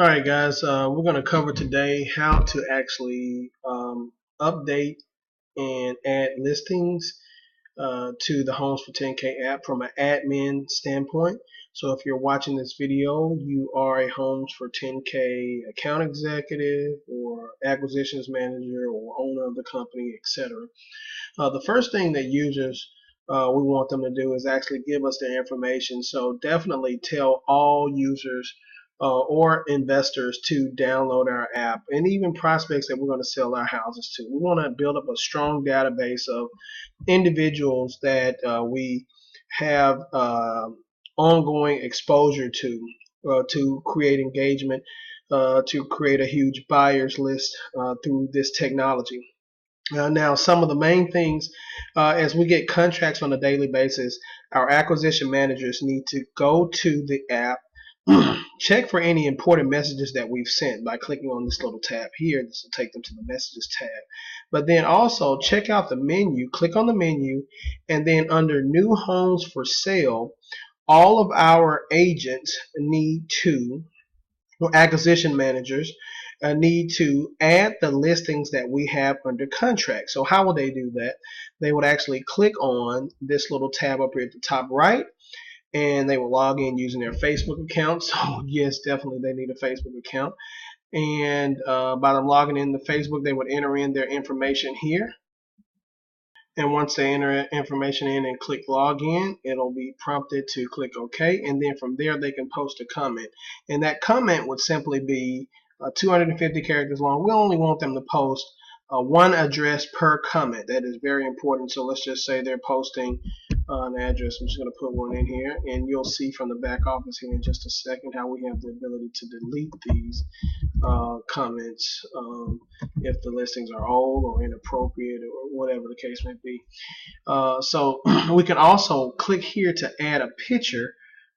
Alright guys, we're going to cover today how to actually update and add listings to the Homes for 10K app from an admin standpoint. So if you're watching this video, you are a Homes for 10K account executive or acquisitions manager or owner of the company, etc. The first thing that users we want them to do is actually give us their information. So definitely tell all users or investors to download our app, and even prospects that we're going to sell our houses to. We want to build up a strong database of individuals that we have ongoing exposure to create engagement, to create a huge buyers list through this technology. Now, some of the main things as we get contracts on a daily basis, our acquisition managers need to go to the app, check for any important messages that we've sent by clicking on this little tab here. This will take them to the messages tab. But then also check out the menu, click on the menu, and then under new homes for sale, all of our agents need to, or acquisition managers, need to add the listings that we have under contract. So how would they do that? They would actually click on this little tab up here at the top right, and they will log in using their Facebook account. So yes, definitely they need a Facebook account. And by them logging in to Facebook, they would enter in their information here. And once they enter information in and click login, it'll be prompted to click OK, and then from there they can post a comment. And that comment would simply be 250 characters long. We only want them to post one address per comment. That is very important. So let's just say they're posting an address. I'm just going to put one in here, and you'll see from the back office here in just a second how we have the ability to delete these comments if the listings are old or inappropriate or whatever the case may be. So we can also click here to add a picture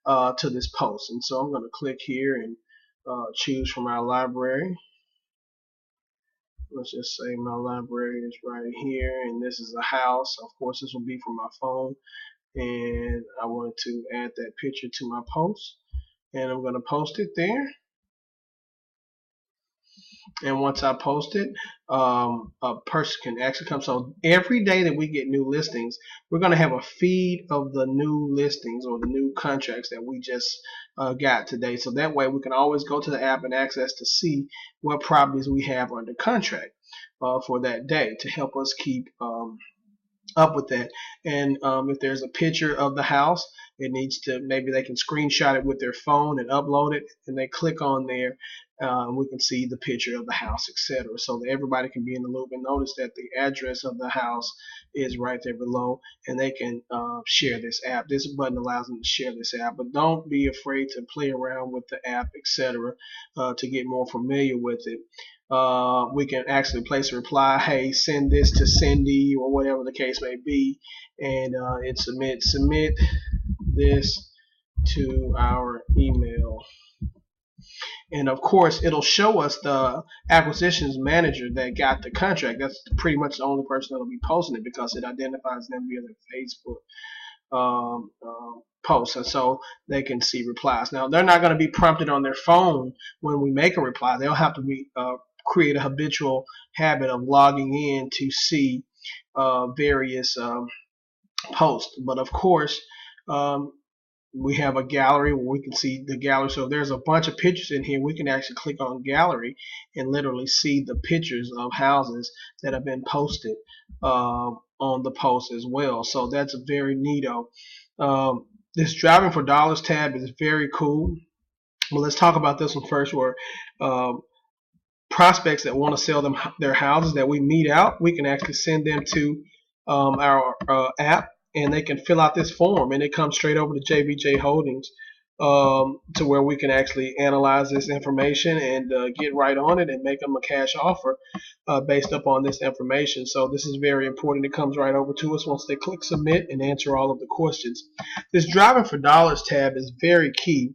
to this post, and so I'm going to click here and choose from our library. Let's just say my library is right here, and this is a house. Of course, this will be from my phone, and I wanted to add that picture to my post, and I'm going to post it there. And once I post it, a person can actually come. So every day that we get new listings, we're going to have a feed of the new listings or the new contracts that we just got today. So that way we can always go to the app and access to see what properties we have under contract for that day to help us keep up with that. And if there's a picture of the house, it needs to, maybe they can screenshot it with their phone and upload it, and they click on there, we can see the picture of the house, etc. So that everybody can be in the loop and notice that the address of the house is right there below, and they can share this app. This button allows them to share this app, but don't be afraid to play around with the app, etc., to get more familiar with it. We can actually place a reply, hey, send this to Cindy, or whatever the case may be, and it submit this to our email. And of course, it'll show us the acquisitions manager that got the contract. That's pretty much the only person that'll be posting it, because it identifies them via their Facebook posts, and so they can see replies. Now, they're not going to be prompted on their phone when we make a reply. They'll have to be create a habitual habit of logging in to see various posts. But of course, we have a gallery where we can see the gallery. So if there's a bunch of pictures in here, we can actually click on gallery and literally see the pictures of houses that have been posted on the post as well. So that's very neato. This driving for dollars tab is very cool. Well, let's talk about this one first, where prospects that want to sell them their houses that we meet out, we can actually send them to our app, and they can fill out this form, and it comes straight over to JBJ Holdings, to where we can actually analyze this information and get right on it and make them a cash offer based upon this information. So this is very important. It comes right over to us once they click submit and answer all of the questions. This driving for dollars tab is very key,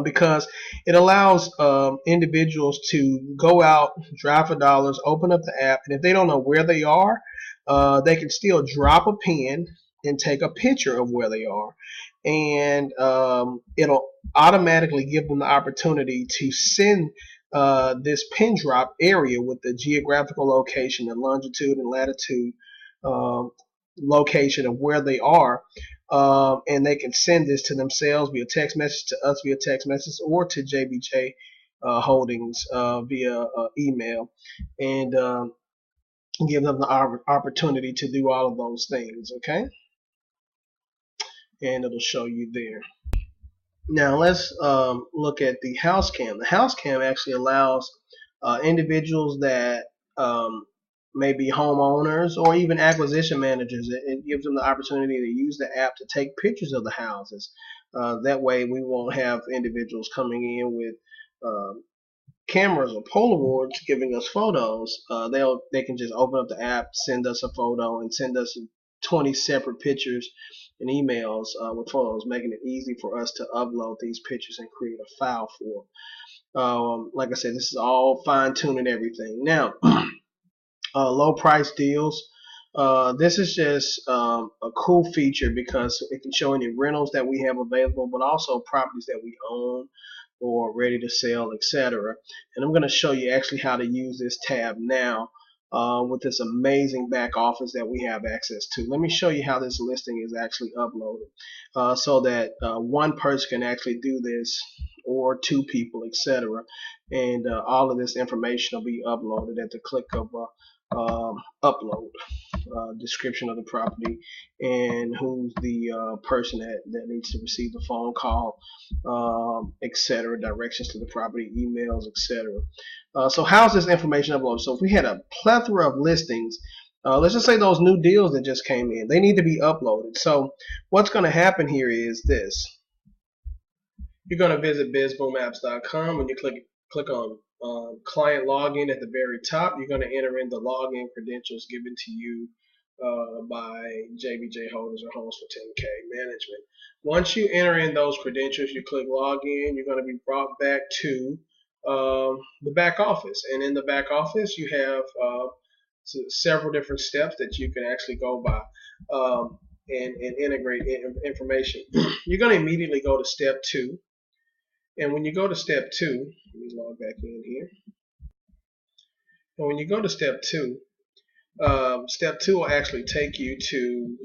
because it allows individuals to go out, drive for dollars, open up the app, and if they don't know where they are, they can still drop a pin and take a picture of where they are. and it'll automatically give them the opportunity to send this pin drop area with the geographical location, the longitude and latitude um, location of where they are, and they can send this to themselves via text message, to us via text message, or to JBJ Holdings via email, and give them the opportunity to do all of those things. Okay, and it'll show you there. Now let's look at the house cam. The house cam actually allows individuals that may be homeowners or even acquisition managers. It gives them the opportunity to use the app to take pictures of the houses. That way we won't have individuals coming in with cameras or Polaroids giving us photos. They can just open up the app, send us a photo, and send us 20 separate pictures and emails with photos, making it easy for us to upload these pictures and create a file for them. Like I said, this is all fine-tuning everything. Now, low price deals. This is just a cool feature because it can show any rentals that we have available, but also properties that we own or ready to sell, etc. And I'm going to show you actually how to use this tab now with this amazing back office that we have access to. Let me show you how this listing is actually uploaded so that one person can actually do this, or two people, etc. And all of this information will be uploaded at the click of upload. Description of the property and who's the person that needs to receive the phone call, etc. Directions to the property, emails, etc. So how's this information uploaded? So if we had a plethora of listings, let's just say those new deals that just came in, they need to be uploaded. So what's going to happen here is this. You're going to visit bizboomapps.com. When you click on client login at the very top, you're going to enter in the login credentials given to you by JBJ Holdings or Homes for 10K Management. Once you enter in those credentials, you click login, you're going to be brought back to the back office. And in the back office, you have several different steps that you can actually go by and integrate information. You're going to immediately go to step 2. And when you go to step 2, let me log back in here. And when you go to step 2, step 2 will actually take you to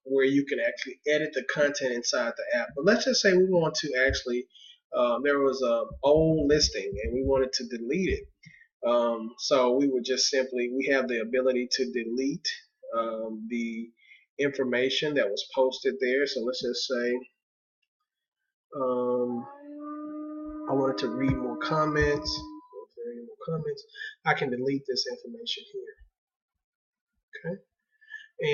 where you can actually edit the content inside the app. But let's just say we want to actually, there was an old listing and we wanted to delete it. So we would just simply, we have the ability to delete the information that was posted there. So let's just say I wanted to read more comments. If there are any more comments, I can delete this information here. Okay,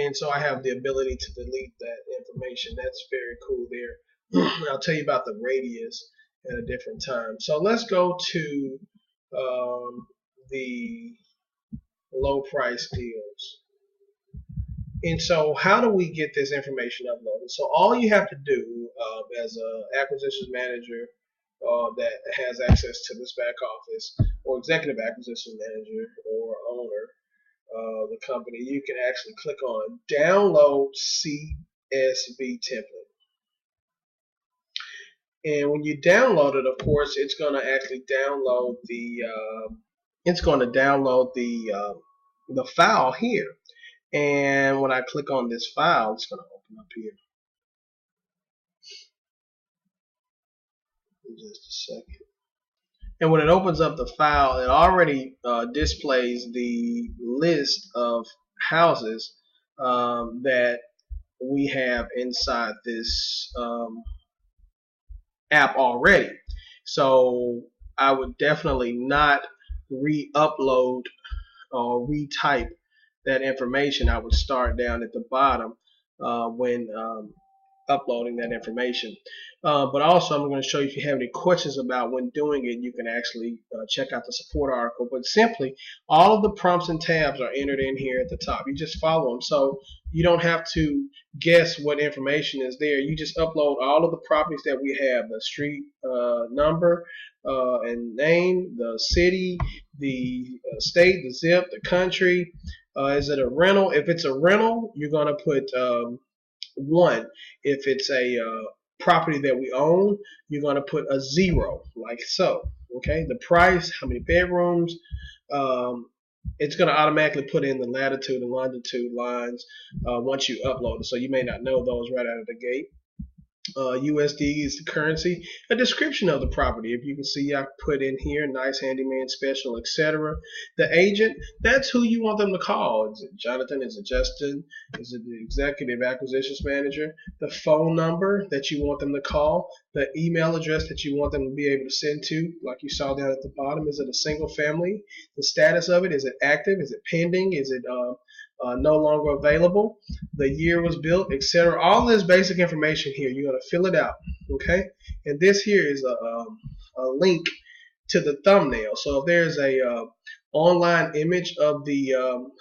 and so I have the ability to delete that information. That's very cool there. I'll tell you about the radius at a different time. So let's go to the low price deals. And so how do we get this information uploaded? So all you have to do as an acquisitions manager that has access to this back office, or executive acquisition manager or owner, the company, you can actually click on download CSV template. And when you download it, of course, it's going to actually download the file here. And when I click on this file, it's going to open up here. In just a second. And when it opens up the file, it already displays the list of houses that we have inside this app already. So I would definitely not re-upload or retype that information. I would start down at the bottom when uploading that information. But also I'm going to show you, if you have any questions about when doing it, you can actually check out the support article. But simply, all of the prompts and tabs are entered in here at the top. You just follow them, so you don't have to guess what information is there. You just upload all of the properties that we have: the street number and name, the city, the state, the zip, the country. Is it a rental? If it's a rental, you're going to put 1. If it's a property that we own, you're going to put a 0, like so. Okay, the price, how many bedrooms. Um, it's going to automatically put in the latitude and longitude lines once you upload it. So you may not know those right out of the gate. USD is the currency, a description of the property. If you can see, I put in here nice handyman special, etc. The agent, that's who you want them to call. Is it Jonathan? Is it Justin? Is it the executive acquisitions manager? The phone number that you want them to call, the email address that you want them to be able to send to, like you saw down at the bottom. Is it a single family? The status of it, is it active? Is it pending? Is it no longer available, the year was built, etc. All this basic information here, you're going to fill it out, okay? And this here is a link to the thumbnail. So if there's a online image of the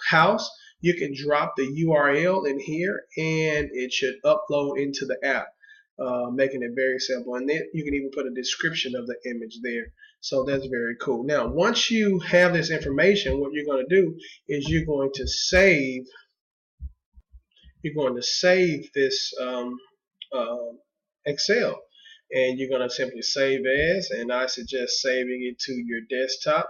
house, you can drop the URL in here, and it should upload into the app, making it very simple. And then you can even put a description of the image there. So that's very cool. Now, once you have this information, what you're going to do is you're going to save this Excel, and you're going to simply save as, and I suggest saving it to your desktop.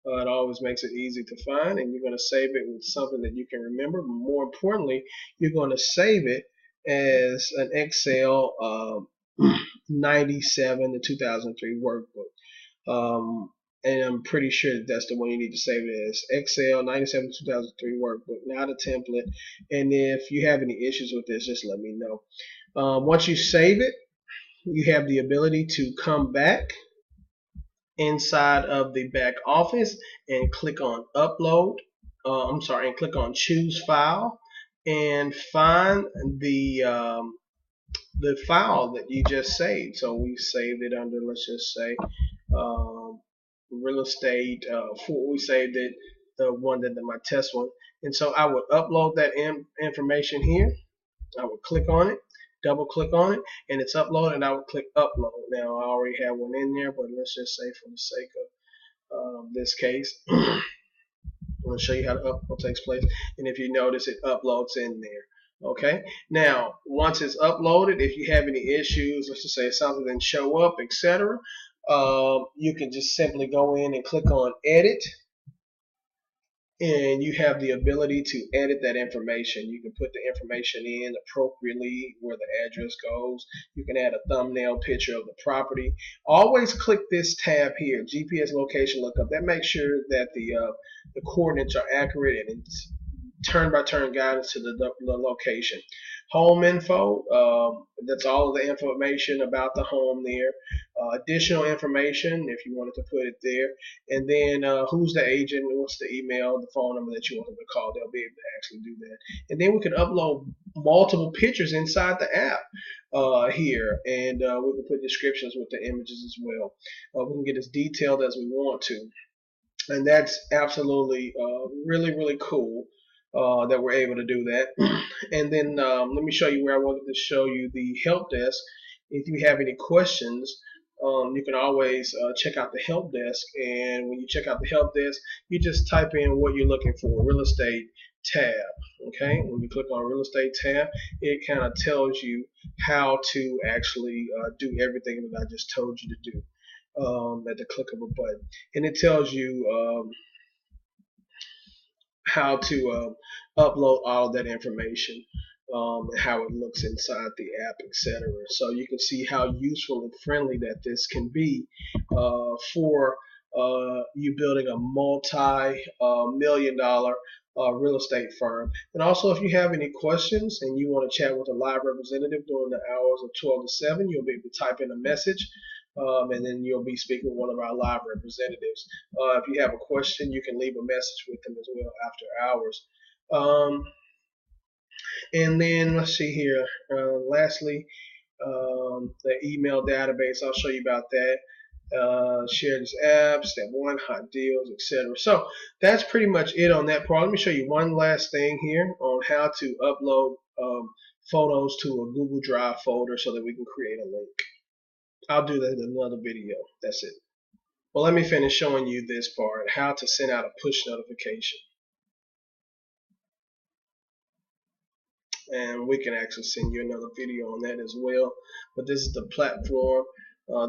It always makes it easy to find, and you're going to save it with something that you can remember. More importantly, you're going to save it as an Excel 97 to 2003 workbook. And I'm pretty sure that's the one you need to save it as. Excel 97 2003 workbook, not a template. And if you have any issues with this, just let me know. Once you save it, you have the ability to come back inside of the back office and click on upload. And click on choose file and find the file that you just saved. So we saved it under, let's just say, real estate. We saved it, the one that my test one. And so I would upload that information here. I would click on it, double click on it, and it's uploaded, and I would click upload. Now I already have one in there, but let's just say for the sake of this case, I'm going to show you how the upload takes place. And if you notice, it uploads in there. Okay. Now, once it's uploaded, if you have any issues, let's just say something didn't show up, etc., you can just simply go in and click on edit, and you have the ability to edit that information. You can put the information in appropriately where the address goes. You can add a thumbnail picture of the property. Always click this tab here, GPS location lookup. That makes sure that the coordinates are accurate, and it's turn-by-turn guidance to the location. Home info, that's all of the information about the home there. Additional information if you wanted to put it there. And then who's the agent, what's the email, the phone number that you want them to call. They'll be able to actually do that. And then we can upload multiple pictures inside the app here, and we can put descriptions with the images as well. We can get as detailed as we want to. And that's absolutely really, really cool. That we're able to do that. And then let me show you where I wanted to show you the help desk. If you have any questions, you can always check out the help desk. And when you check out the help desk, you just type in what you're looking for, real estate tab. Okay, when you click on real estate tab, it kind of tells you how to actually do everything that I just told you to do at the click of a button. And it tells you how to upload all that information, and how it looks inside the app, etc. So you can see how useful and friendly that this can be for you building a multi-million-dollar real estate firm. And also, if you have any questions and you want to chat with a live representative during the hours of 12 to 7, you'll be able to type in a message. And then you'll be speaking with one of our live representatives. If you have a question, you can leave a message with them as well after hours. And then let's see here. Lastly, the email database. I'll show you about that. Share this app, step 1, hot deals, etc. So that's pretty much it on that part. Let me show you one last thing here on how to upload photos to a Google Drive folder so that we can create a link. I'll do that in another video. That's it. Well, let me finish showing you this part, how to send out a push notification. and we can actually send you another video on that as well. But this is the platform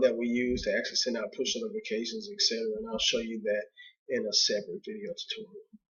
that we use to actually send out push notifications, etc. And I'll show you that in a separate video tutorial.